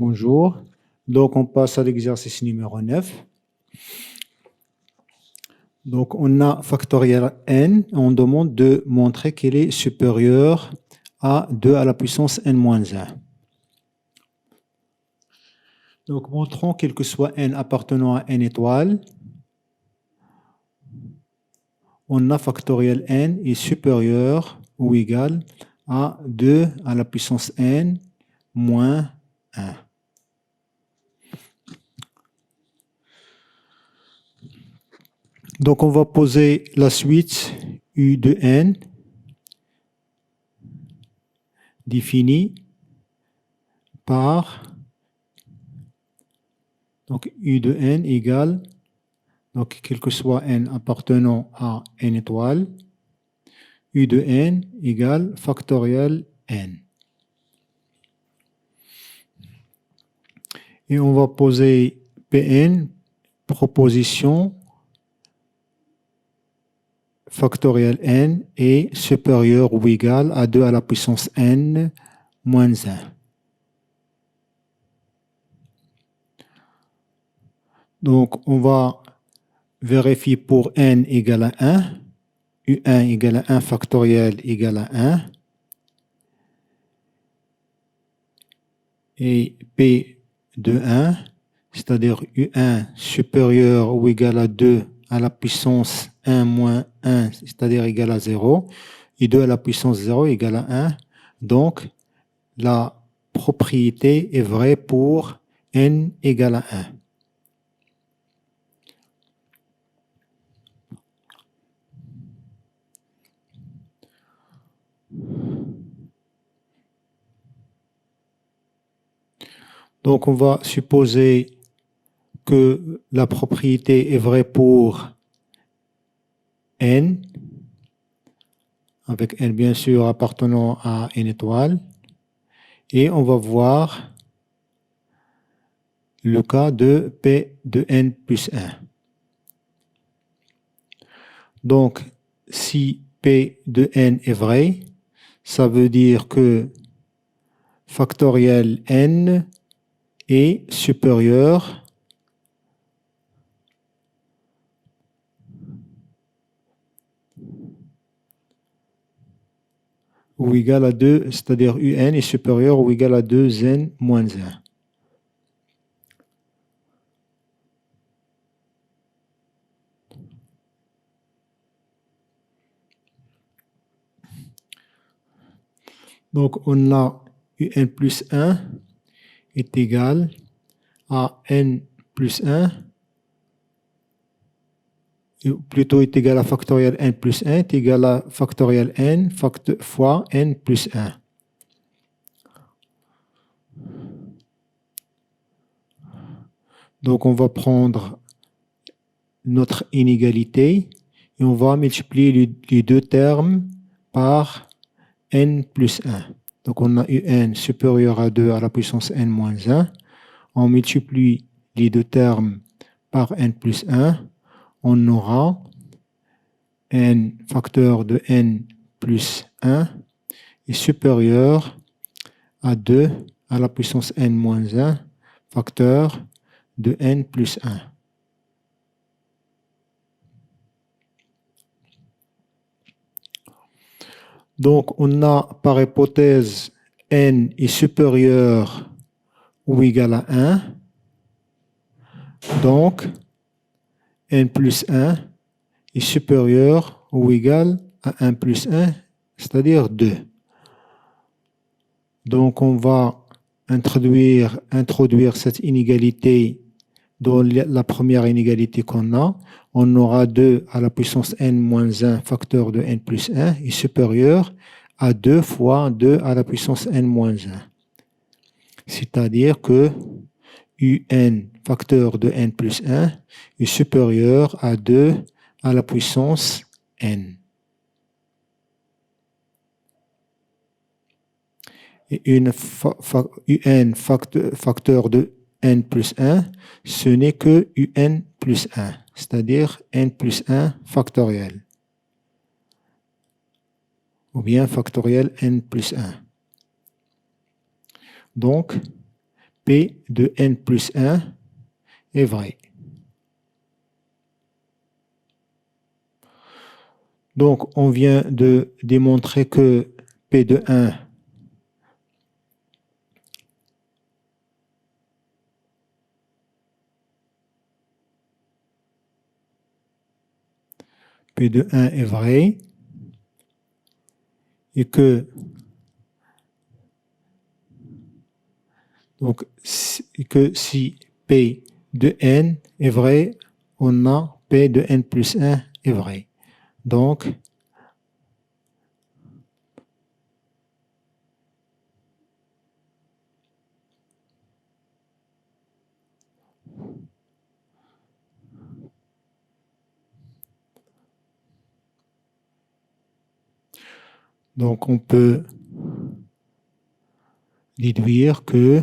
Bonjour. Donc, on passe à l'exercice numéro 9. Donc, on a factoriel n. On demande de montrer qu'il est supérieur à 2 à la puissance n-1. Donc, montrons quel que soit n appartenant à n étoile, on a factoriel n est supérieur ou égal à 2 à la puissance n moins 1. Donc, on va poser la suite u de n définie par donc u de n égale, donc quel que soit n appartenant à n étoile, u de n égale factoriel n. Et on va poser Pn, proposition factoriel n est supérieur ou égal à 2 à la puissance n moins 1. Donc, on va vérifier pour n égale à 1, u1 égale à 1 factoriel égale à 1, et p de 1, c'est-à-dire u1 supérieur ou égal à 2 à la puissance 1 moins 1, c'est-à-dire égal à 0, et 2 à la puissance 0 égale à 1. Donc, la propriété est vraie pour n égale à 1. Donc, on va supposer que la propriété est vraie pour n, avec n bien sûr appartenant à n étoile, et on va voir le cas de p de n plus 1. Donc, si p de n est vrai, ça veut dire que factoriel n est supérieur ou égal à 2, c'est-à-dire un est supérieur ou égal à 2n moins 1. Donc, on a un plus 1 est égal à n plus 1, plutôt est égal à factoriel n plus 1 est égal à factoriel n fois n plus 1. Donc, on va prendre notre inégalité et on va multiplier les deux termes par n plus 1. Donc, on a un supérieur à 2 à la puissance n moins 1. On multiplie les deux termes par n plus 1. On aura n facteur de n plus 1 est supérieur à 2 à la puissance n moins 1 facteur de n plus 1. Donc, on a par hypothèse n est supérieur ou égal à 1. Donc, n plus 1 est supérieur ou égal à 1 plus 1, c'est-à-dire 2. Donc, on va introduire cette inégalité dans la première inégalité qu'on a. On aura 2 à la puissance n moins 1 facteur de n plus 1 est supérieur à 2 fois 2 à la puissance n moins 1. C'est-à-dire que un facteur de n plus 1 est supérieur à 2 à la puissance n. Et un facteur de n plus 1, ce n'est que un plus 1, c'est-à-dire n plus 1 factoriel. Ou bien factoriel n plus 1. Donc, P de n plus 1 est vrai. Donc, on vient de démontrer que P de 1 P de 1 est vrai et que donc que si P de n est vrai, on a P de n plus 1 est vrai. Donc on peut déduire que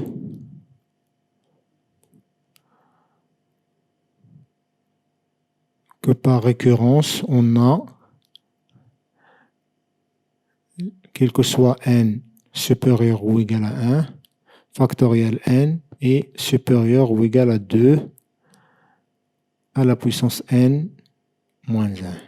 par récurrence, on a, quel que soit n supérieur ou égal à 1, factoriel n est supérieur ou égal à 2 à la puissance n moins 1.